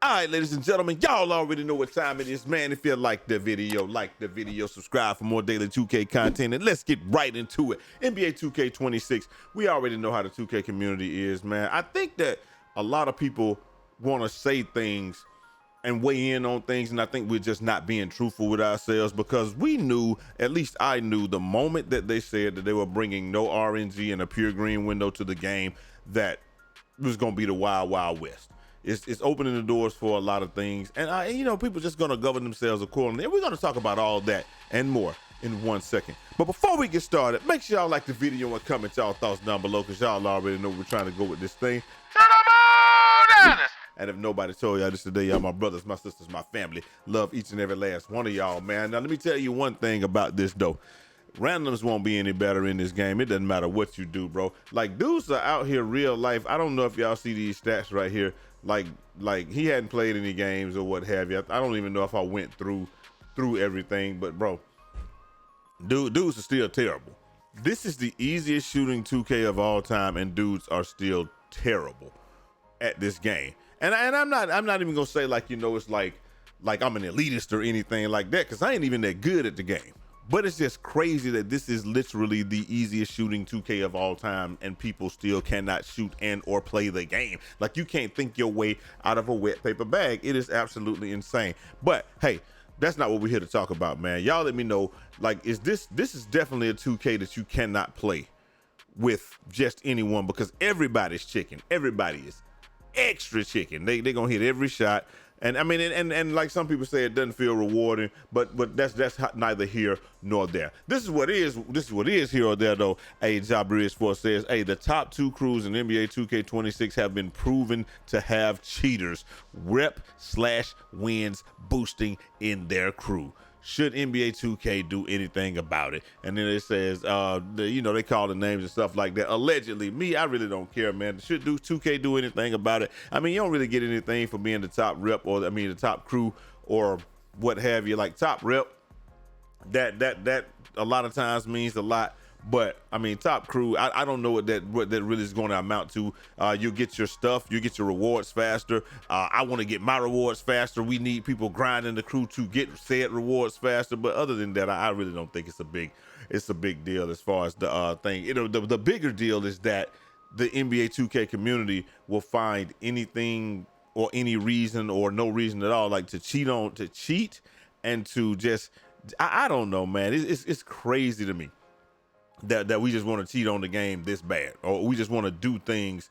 All right, ladies and gentlemen, y'all already know what time it is, man. If you like the video, subscribe for more daily 2K content, and let's get right into it. NBA 2K26, we already know how the 2K community is, man. I think that a lot of people want to say things and weigh in on things, and I think we're just not being truthful with ourselves, because we knew, at least I knew, the moment that they said that they were bringing no RNG and a pure green window to the game, that it was going to be the Wild Wild West. It's opening the doors for a lot of things, and you know, people just gonna govern themselves accordingly. And we're gonna talk about all that and more in 1 second. But before we get started, make sure y'all like the video and comment y'all thoughts down below, because y'all already know we're trying to go with this thing. And if nobody told y'all this today, y'all my brothers, my sisters, my family. Love each and every last one of y'all, man. Now let me tell you one thing about this though. Randoms won't be any better in this game. It doesn't matter what you do, bro. Like, dudes are out here real life. I don't know if y'all see these stats right here. Like he hadn't played any games or what have you. I don't even know if I went through everything, but bro, dudes are still terrible. This is the easiest shooting 2K of all time, and dudes are still terrible at this game. And I'm not even gonna say, like, you know, it's like I'm an elitist or anything like that, because I ain't even that good at the game. But it's just crazy that this is literally the easiest shooting 2K of all time, and people still cannot shoot and or play the game. Like, you can't think your way out of a wet paper bag. It is absolutely insane. But hey, that's not what we're here to talk about, man. Y'all let me know, like, this is definitely a 2K that you cannot play with just anyone, because everybody's chicken. Everybody is extra chicken. They gonna hit every shot. And I mean, and like some people say, it doesn't feel rewarding, but that's neither here nor there. This is what is here or there though. Hey, Jabriz4 says, hey, the top two crews in NBA 2K26 have been proven to have cheaters, rep/wins boosting in their crew. Should NBA 2K do anything about it? And then it says, you know, they call the names and stuff like that. Allegedly. Me, I really don't care, man. Should 2K do anything about it? I mean, you don't really get anything for being the top rep, or I mean, the top crew or what have you. Like, top rep, that a lot of times means a lot. But I mean, top crew, I don't know what that really is going to amount to. You'll get your stuff, you get your rewards faster. I want to get my rewards faster. We need people grinding the crew to get said rewards faster. But other than that, I really don't think it's a big deal as far as the thing. You know, the bigger deal is that the NBA 2K community will find anything or any reason or no reason at all, like to cheat and to just, I don't know, man. It's crazy to me that we just want to cheat on the game this bad, or we just want to do things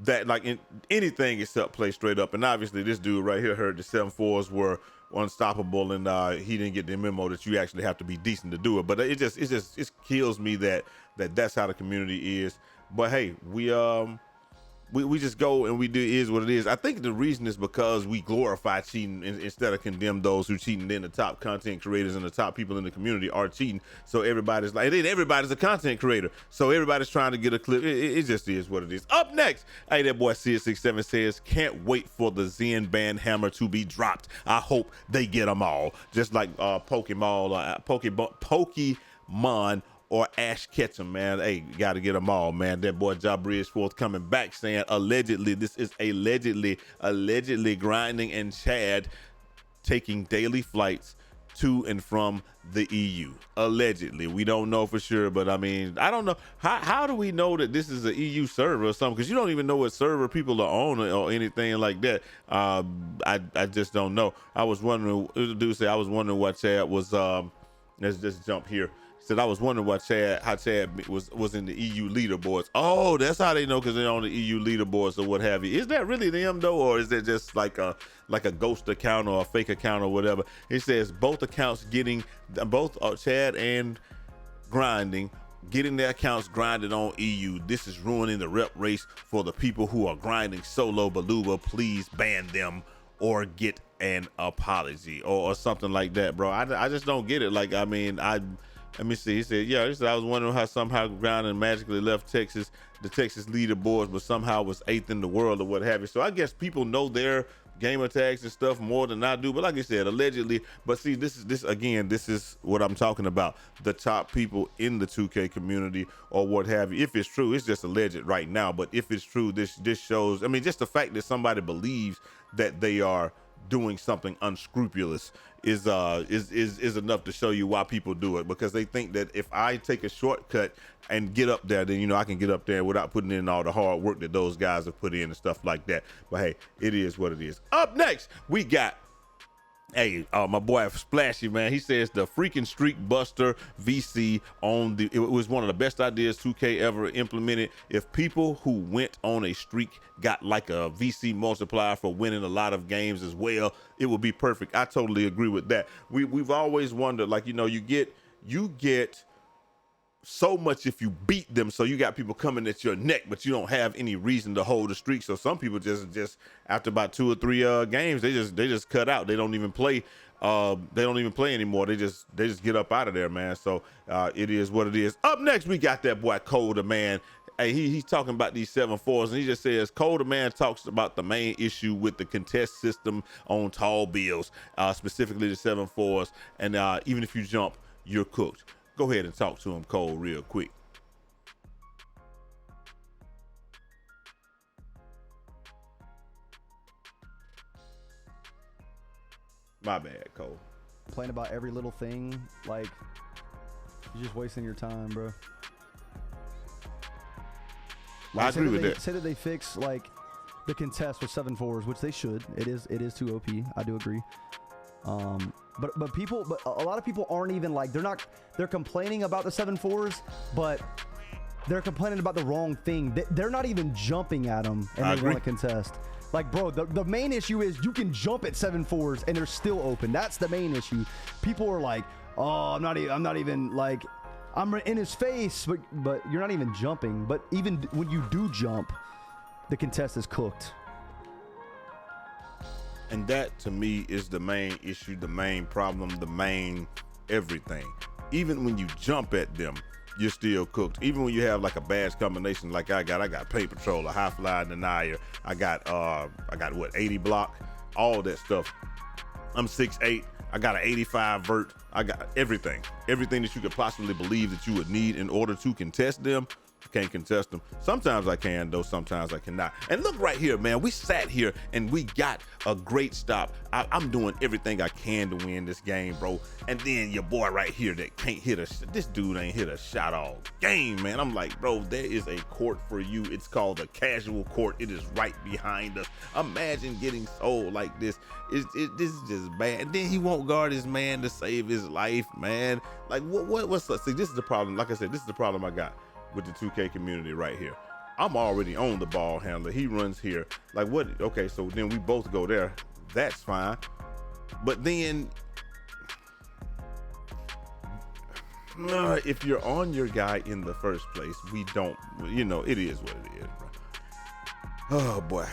that, like, in anything except play straight up. And obviously this dude right here heard the 7-4s were unstoppable, and he didn't get the memo that you actually have to be decent to do it. But it kills me that that's how the community is. But hey, we just go and we do is what it is. I think the reason is because we glorify cheating instead of condemn those who cheating. Then the top content creators and the top people in the community are cheating. So everybody's like, then everybody's a content creator. So everybody's trying to get a clip. It just is what it is. Up next, hey, that boy Sid67 says, can't wait for the Zen Band hammer to be dropped. I hope they get them all. Just like Pokemon or Ash Ketchum, man. Hey, got to get them all, man. That boy Jabriz4 coming back saying, allegedly, this is allegedly grinding, and Chad taking daily flights to and from the EU. Allegedly. We don't know for sure, but I mean, I don't know. How do we know that this is an EU server or something? Because you don't even know what server people are on or anything like that. I just don't know. I was wondering, dude said, I was wondering what Chad was, let's just jump here. Said I was wondering how Chad was in the EU leaderboards. Oh, that's how they know, because they're on the EU leaderboards or what have you. Is that really them though, or is that just like a ghost account or a fake account or whatever? It says both accounts both Chad and grinding, getting their accounts grinded on EU. This is ruining the rep race for the people who are grinding solo. Baluba, please ban them or get an apology or something like that, bro. I just don't get it. Like, I mean, let me see. He said, yeah, I was wondering how somehow grinding magically left the Texas leaderboards, but somehow was 8th in the world or what have you. So I guess people know their gamer tags and stuff more than I do. But like I said, allegedly. But see, this is what I'm talking about. The top people in the 2K community or what have you. If it's true, it's just alleged right now. But if it's true, this shows, I mean, just the fact that somebody believes that they are doing something unscrupulous is enough to show you why people do it, because they think that if I take a shortcut and get up there, then I can get up there without putting in all the hard work that those guys have put in and stuff like that. But hey, it is what it is. Up next, we got my boy Splashy, man. He says the freaking streak buster VC it was one of the best ideas 2K ever implemented. If people who went on a streak got like a VC multiplier for winning a lot of games as well, it would be perfect. I totally agree with that. We've always wondered, like, you get so much if you beat them, so you got people coming at your neck, but you don't have any reason to hold a streak. So some people just after about 2 or 3 games, they just cut out. They don't even play. They don't even play anymore. They just get up out of there, man. So it is what it is. Up next, we got that boy Coda, man. Hey, he's talking about these 7-4s, and he just says Coda Man talks about the main issue with the contest system on tall bills, specifically the 7-4s, and even if you jump, you're cooked. Go ahead and talk to him, Cole, real quick. My bad, Cole. Complain about every little thing, like, you're just wasting your time, bro. Like, I agree with that. Say that they fix, like, the contest with 7-4s, which they should. It is too OP. I do agree. But a lot of people aren't even like, they're complaining about the 7-4s, but they're complaining about the wrong thing. They're not even jumping at them, and they want to contest. Like, bro, the main issue is you can jump at 7-4s and they're still open. That's the main issue. People are like, oh, I'm not even like, I'm in his face, but you're not even jumping. But even when you do jump, the contest is cooked. And that, to me, is the main issue, the main problem, the main everything. Even when you jump at them, you're still cooked. Even when you have like a badge combination like I got Paint Patrol, a high fly denier. I got what, 80 block, all that stuff. I'm 6'8". I got an 85 vert. I got everything that you could possibly believe that you would need in order to contest them. Can't contest them. Sometimes I can, though. Sometimes I cannot. And look right here, man. We sat here and we got a great stop. I'm doing everything I can to win this game, bro. And then your boy right here that can't hit this dude ain't hit a shot all game, man. I'm like, bro, there is a court for you. It's called a casual court. It is right behind us. Imagine getting sold like this. This is just bad. And then he won't guard his man to save his life, man. Like, what's up? See, this is the problem. Like I said, this is the problem I got with the 2K community right here. I'm already on the ball handler. He runs here. Like, what? Okay, so then we both go there. That's fine. But then if you're on your guy in the first place, we don't, it is what it is, bro. Oh boy.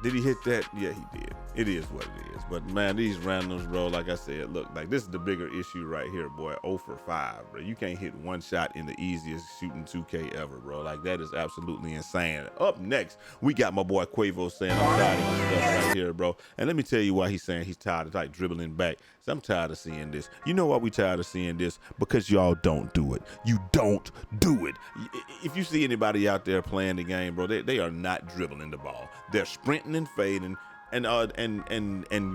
Did he hit that? Yeah, he did. It is what it is. But man, these randoms, bro, like I said, look, like this is the bigger issue right here, boy. 0 for 5, bro. You can't hit one shot in the easiest shooting 2K ever, bro. Like, that is absolutely insane. Up next, we got my boy Quavo saying, I'm tired of this stuff right here, bro. And let me tell you why he's saying he's tired of like dribbling back. So I'm tired of seeing this. You know why we tired of seeing this? Because y'all don't do it. You don't do it. If you see anybody out there playing the game, bro, they are not dribbling the ball. They're sprinting and fading and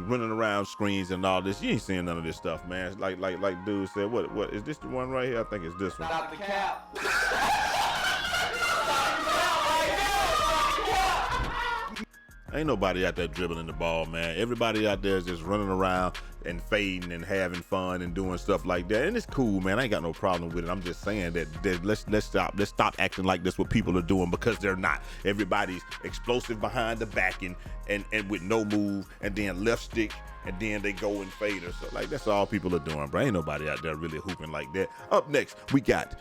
running around screens and all this. You ain't seeing none of this stuff, man. Like dude said, what is this the one right here? I think it's this one. Stop the cap. Ain't nobody out there dribbling the ball, man. Everybody out there is just running around and fading and having fun and doing stuff like that. And it's cool, man. I ain't got no problem with it. I'm just saying that let's stop acting like this what people are doing, because they're not. Everybody's explosive behind the back and with no move, and then left stick, and then they go and fade or so. Like, that's all people are doing, bro. Ain't nobody out there really hooping like that. Up next, we got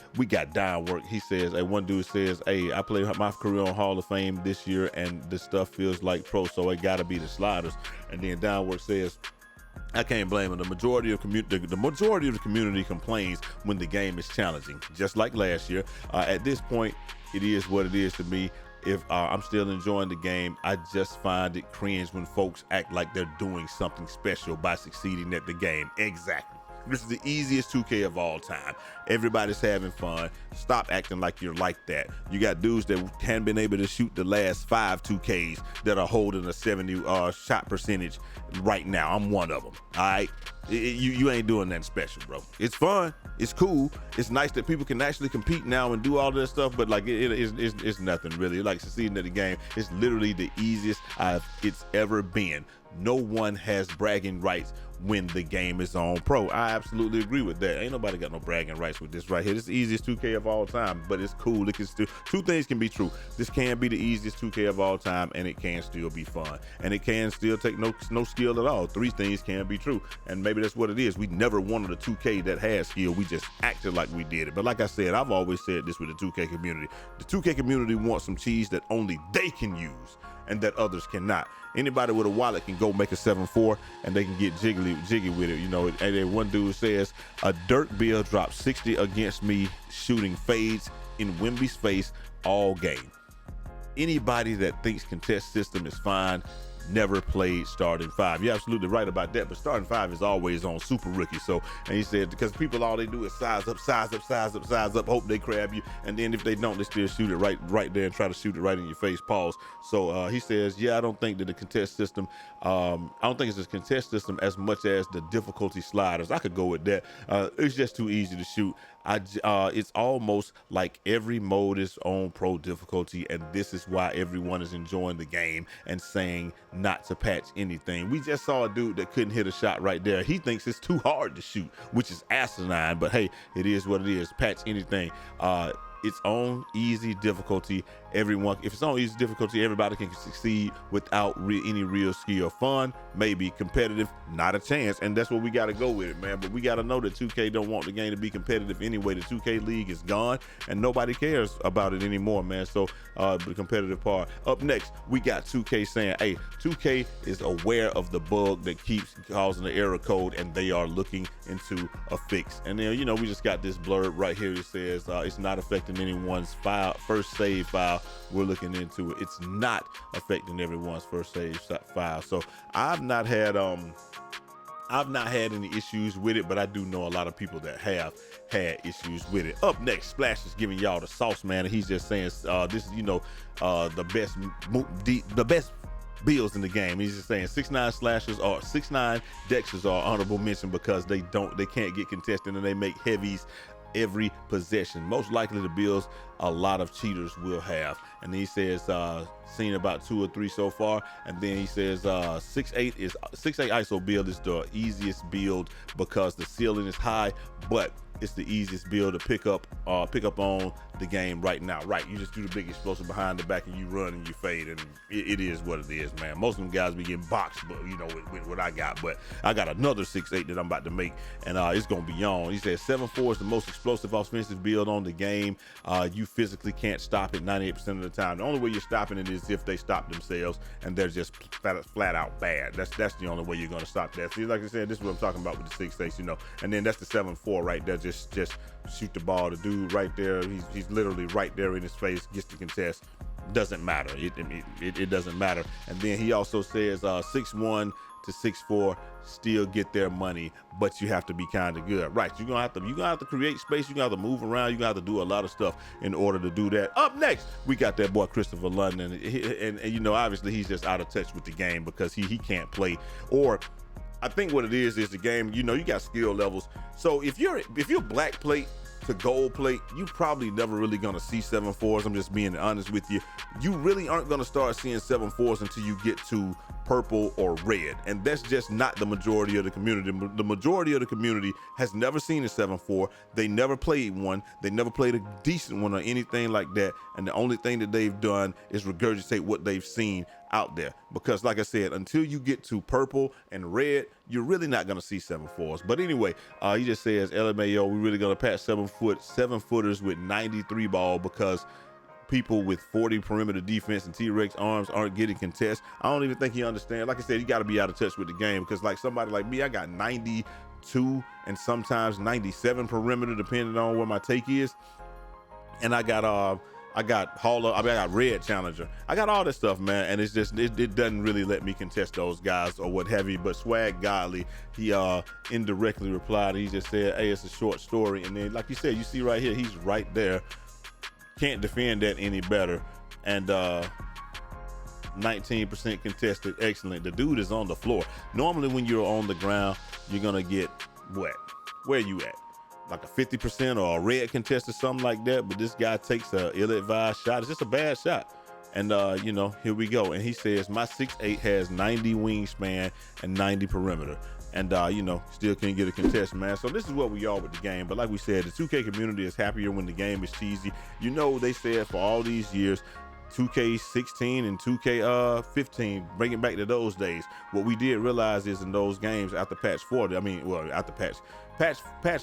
down work. He says, one dude says, hey, I played my career on Hall of Fame this year, and this stuff feels like pro, so it gotta be the sliders. And then down work says, I can't blame him. The majority of the community complains when the game is challenging, just like last year. At this point, it is what it is to me. If I'm still enjoying the game, I just find it cringe when folks act like they're doing something special by succeeding at the game. Exactly. This is the easiest 2K of all time. Everybody's having fun. Stop acting like you're like that. You got dudes that haven't been able to shoot the last 5 2Ks that are holding a 70 shot percentage right now. I'm one of them. All right. You ain't doing nothing special, bro. It's fun. It's cool. It's nice that people can actually compete now and do all this stuff, but like it's nothing really. Like succeeding at the game, it's literally the easiest it's ever been. No one has bragging rights when the game is on pro. I absolutely agree with that. Ain't nobody got no bragging rights with this right here. This is the easiest 2K of all time, but it's cool. It can still, two things can be true. This can be the easiest 2K of all time, and it can still be fun, and it can still take no skill at all. 3 things can be true, and maybe that's what it is. We never wanted a 2K that had skill. We just acted like we did it. But like I said, I've always said this with the 2K community. The 2K community wants some cheese that only they can use and that others cannot. Anybody with a wallet can go make a 7-4 and they can get jiggy with it. You know, and then one dude says, a dirt bill dropped 60 against me shooting fades in Wemby's face all game. Anybody that thinks contest system is fine never played starting 5. You're absolutely right about that, but starting 5 is always on super rookie. So, and he said, because people, all they do is size up, hope they crab you, and then if they don't, they still shoot it right there and try to shoot it right in your face, pause. So he says, yeah, I don't think that the contest system, I don't think it's a contest system as much as the difficulty sliders. I could go with that. It's just too easy to shoot. It's almost like every mode is on pro difficulty, and this is why everyone is enjoying the game and saying not to patch anything. We just saw a dude that couldn't hit a shot right there. He thinks it's too hard to shoot, which is asinine, but hey, it is what it is. Patch anything. It's on easy difficulty. If it's on easy difficulty, everybody can succeed without any real skill. Fun, maybe. Competitive, not a chance. And that's what we got to go with it, man. But we got to know that 2K don't want the game to be competitive anyway. The 2K league is gone and nobody cares about it anymore, man. So the competitive part. Up next, we got 2K saying, hey, 2K is aware of the bug that keeps causing the error code and they are looking into a fix. And then, you know, we just got this blurb right here that says it's not affecting anyone's first save file. We're looking into it. It's not affecting everyone's first save file. So I've not had any issues with it, but I do know a lot of people that have had issues with it. Up next, Splash is giving y'all the sauce, man, and he's just saying this is, you know, the best bills in the game. He's just saying 6'9" slashers or 6'9" dexters are honorable mention because they can't get contested and they make heavies every possession. Most likely the bills a lot of cheaters will have. And he says seen about 2 or 3 so far. And then he says 6'8" ISO build is the easiest build because the ceiling is high, but it's the easiest build to pick up on the game right now. Right, you just do the big explosive behind the back and you run and you fade, and it is what it is, man. Most of them guys be getting boxed, but you know, with what I got. But I got another 6'8" that I'm about to make, and it's gonna be on. He says 7'4" is the most explosive offensive build on the game. You physically can't stop it 98% of the time. The only way you're stopping it is if they stop themselves and they're just flat out bad. That's the only way you're gonna stop that. See, like I said, this is what I'm talking about with the 6'8", you know. And then that's the 7'4" right there. Just shoot the ball. The dude right there, he's literally right there in his face, gets the contest. Doesn't matter. It doesn't matter. And then he also says 6'1" to 6'4" still get their money, but you have to be kind of good. Right, you're gonna have to create space. You're gonna have to move around. You're gonna have to do a lot of stuff in order to do that. Up next, we got that boy Christopher London, and you know, obviously he's just out of touch with the game because he can't play. Or I think what it is the game, you know, you got skill levels. So if you're black plate to gold plate, you probably never really gonna see 7'4s. I'm just being honest with you. You really aren't gonna start seeing 7'4s until you get to purple or red, and that's just not the majority of the community. The majority of the community has never seen a 7'4. They never played one. They never played a decent one or anything like that, and the only thing that they've done is regurgitate what they've seen out there, because like I said, until you get to purple and red, you're really not going to see 7'4s. But anyway, he just says, LMAO, we're really going to patch 7-footers with 93 ball because people with 40 perimeter defense and T-Rex arms aren't getting contests. I don't even think he understands. Like I said, you got to be out of touch with the game, because like somebody like me, I got 92 and sometimes 97 perimeter depending on where my take is, and I got I got I got Red Challenger. I got all this stuff, man, and it's just it doesn't really let me contest those guys or what have you. But Swag Godly, he indirectly replied. He just said, "Hey, it's a short story." And then, like you said, you see right here, he's right there. Can't defend that any better. And 19% contested. Excellent. The dude is on the floor. Normally, when you're on the ground, you're gonna get what? Where you at? Like a 50% or a red contest or something like that, but this guy takes a ill-advised shot. It's just a bad shot. And you know, here we go. And he says, my 6'8" has 90 wingspan and 90 perimeter. And you know, still can't get a contest, man. So this is what we are with the game. But like we said, the 2K community is happier when the game is cheesy. You know, they said for all these years, 2K16 and 2K15, bring it back to those days. What we did realize is in those games after patch 4, after patch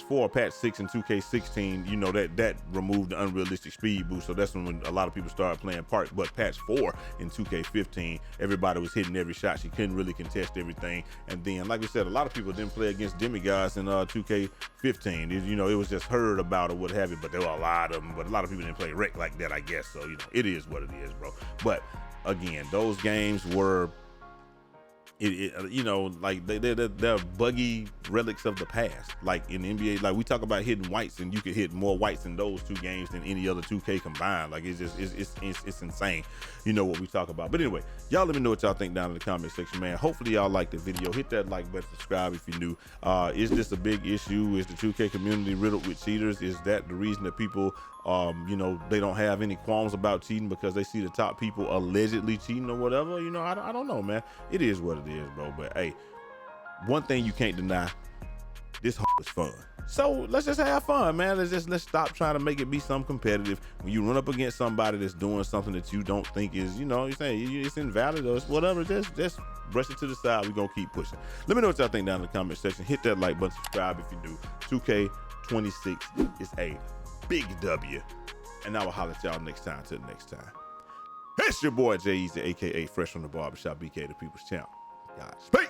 4, patch 6, and 2K16, you know, that removed the unrealistic speed boost. So that's when a lot of people started playing Park. But patch 4 in 2K15, everybody was hitting every shot. She couldn't really contest everything. And then, like we said, a lot of people didn't play against demigods in 2K15. You know, it was just heard about or what have you, but there were a lot of them. But a lot of people didn't play rec like that, I guess. So, you know, it is what it is, bro. But again, those games were, you know, like they're buggy relics of the past. Like in the NBA, like we talk about hitting whites, and you could hit more whites in those 2 games than any other 2K combined. Like it's just it's insane. You know what we talk about. But anyway, y'all let me know what y'all think down in the comment section, man. Hopefully y'all like the video. Hit that like button, subscribe if you're new. Is this a big issue? Is the 2K community riddled with cheaters? Is that the reason that people you know, they don't have any qualms about cheating because they see the top people allegedly cheating or whatever? You know, I don't know, man. It is what it is, bro. But hey, one thing you can't deny, this is fun. So let's just have fun, man. Let's stop trying to make it be some competitive. When you run up against somebody that's doing something that you don't think is, you know, you're saying it's invalid or it's whatever, just brush it to the side. We're gonna keep pushing. Let me know what y'all think down in the comment section. Hit that like button, subscribe if you do. 2K26 is a big W. And I will holler at y'all next time. Till next time. It's your boy Eazy, aka Fresh from the Barbershop, BK the People's Champ. Godspeed.